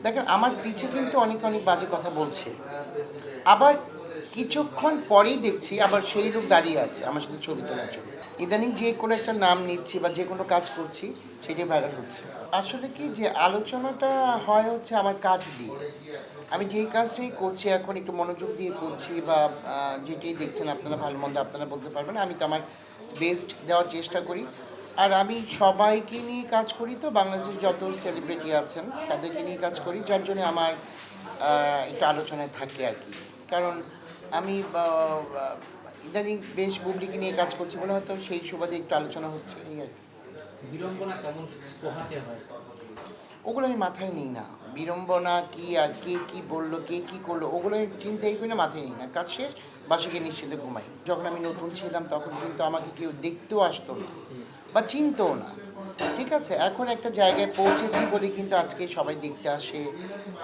দেখেন আমার পিছে কিন্তু অনেক বাজে কথা বলছে। আবার কিছুক্ষণ পরেই দেখছি আবার সেই লোক দাঁড়িয়ে আছে আমার সাথে ছবি তোলার জন্য। ইদানিং যে কোনো একটা নাম নিচ্ছি বা যে কোনো কাজ করছি সেটাই ভাইরাল হচ্ছে। আসলে কি যে আলোচনাটা হয় হচ্ছে আমার কাজ দিয়ে। আমি যেই কাজটাই করছি এখন একটু মনোযোগ দিয়ে করছি বা যেটাই দেখছেন আপনারা ভালো মন্দ আপনারা বলতে পারবেন। আমি তো আমার বেস্ট দেওয়ার চেষ্টা করি। আর আমি সবাইকে নিয়ে কাজ করি, তো বাংলাদেশের যত সেলিব্রিটি আছেন তাদেরকে নিয়ে কাজ করি, যার জন্য আমার একটু আলোচনায় থাকে আর কি। কারণ আমি ইদানিং বেশ বুবলিকে নিয়ে কাজ করছি বলে হয়তো সেই সুবাদে একটু আলোচনা হচ্ছে এই আর কি। বিড়ম্বনা কেমন পোহাতে হয়? ওগুলো আমি মাথায় নিই না। বিড়ম্বনা কি আর কে কি বললো কে কি করলো ওগুলো আমি চিন্তাই করি না, মাথায় নিই না। কাজ শেষ, বাসায় গিয়ে নিশ্চিন্তে ঘুমাই। যখন আমি নতুন ছিলাম তখন কিন্তু আমাকে কেউ দেখতেও আসতো না বা চিনতও না। ঠিক আছে, এখন একটা জায়গায় পৌঁছেছি বলে কিন্তু আজকে সবাই দেখতে আসে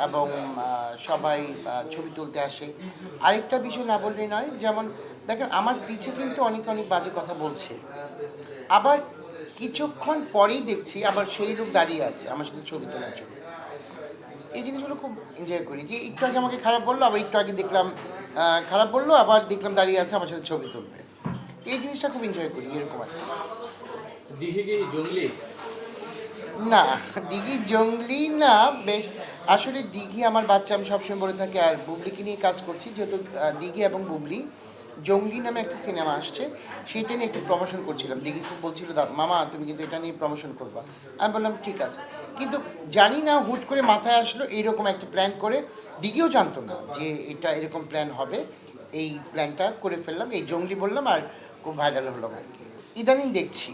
এবং সবাই ছবি তুলতে আসে। আরেকটা বিষয় না বললেই নয়, যেমন দেখেন আমার পিছে কিন্তু অনেক বাজে কথা বলছে। আবার কিছুক্ষণ পরেই দেখছি আবার সেই লোক দাঁড়িয়ে আছে আমার সাথে ছবি তোলার জন্য। এই জিনিসগুলো খুব এনজয় করি, যে একটু আগে আমাকে খারাপ বললো, আবার একটু আগে দেখলাম খারাপ বললো, আবার দেখলাম দাঁড়িয়ে আছে আমার সাথে ছবি তুলবে। এই জিনিসটা খুব এনজয় করি এরকম আর কি। দিঘি কি জঙ্গলি? না, দিঘি জঙ্গলি না। বেশ, আসলে দিঘি আমার বাচ্চা, আমি সবসময় বলে থাকি। আর বুবলিকে নিয়ে কাজ করছি যেহেতু দিঘি এবং বুবলি জঙ্গলি নামে একটা সিনেমা আসছে, সেইটা নিয়ে একটু প্রমোশন করছিলাম। দিঘি খুব বলছিল মামা তুমি কিন্তু এটা নিয়ে প্রমোশন করবা। আমি বললাম ঠিক আছে, কিন্তু জানি না হুট করে মাথায় আসলো এইরকম একটা প্ল্যান করে। দিঘিও জানতো না যে এটা এরকম প্ল্যান হবে, এই প্ল্যানটা করে ফেললাম, এই জঙ্গলি বললাম আর খুব ভাইরাল হলাম আর কি। ইদানিং দেখছি,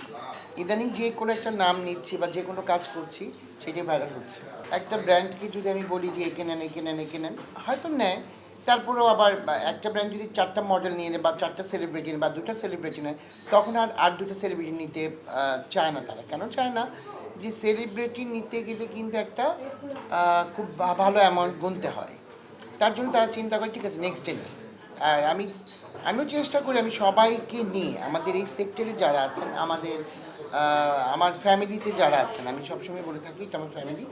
ইদানিং যে কোনো একটা নাম নিচ্ছি বা যে কোনো কাজ করছি সেটাই ভাইরাল হচ্ছে। একটা ব্র্যান্ডকে যদি আমি বলি যে এঁকে নেন এঁকে নেন এঁকে নেন, হয়তো নেয়। তারপরেও আবার একটা ব্র্যান্ড যদি 4টা মডেল নিয়ে নেয় বা 4টা সেলিব্রিটি নেয় বা 2টা সেলিব্রিটি নেয়, তখন আর 2টা সেলিব্রিটি নিতে চায় না। তারা কেন চায় না? যে সেলিব্রিটি নিতে গেলে কিন্তু একটা খুব ভালো অ্যামাউন্ট গুনতে হয়। তার জন্য তারা চিন্তা করে ঠিক আছে নেক্সট ডে। আর আমিও চেষ্টা করি আমি সবাইকে নিয়ে, আমাদের এই সেক্টরে যারা আছেন, আমার ফ্যামিলিতে যারা আছেন, আমি সবসময় বলে থাকি এটা আমার ফ্যামিলি,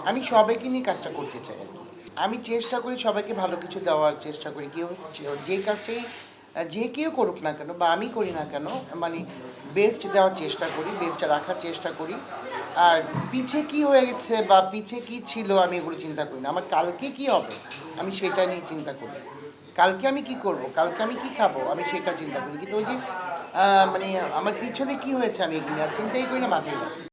আমি সবাইকে নিয়ে কাজটা করতে চাই আর কি। আমি চেষ্টা করি সবাইকে ভালো কিছু দেওয়ার চেষ্টা করি। কেউ যে কাজটাই যে কেউ করুক না কেন বা আমি করি না কেন, মানে বেস্ট দেওয়ার চেষ্টা করি, বেস্টটা রাখার চেষ্টা করি। আর পিছে কি হয়ে গেছে বা পিছে কি ছিল আমি এগুলো চিন্তা করি না। আমার কালকে কি হবে আমি সেটা নিয়ে চিন্তা করি। কালকে আমি কি করব, কালকে আমি কি খাবো আমি সেটা চিন্তা করি। কিন্তু ওই যে মানে আমার পিছনে কি হয়েছে আমি এগুলো আর চিন্তাই করি না, মাথায় রাখি।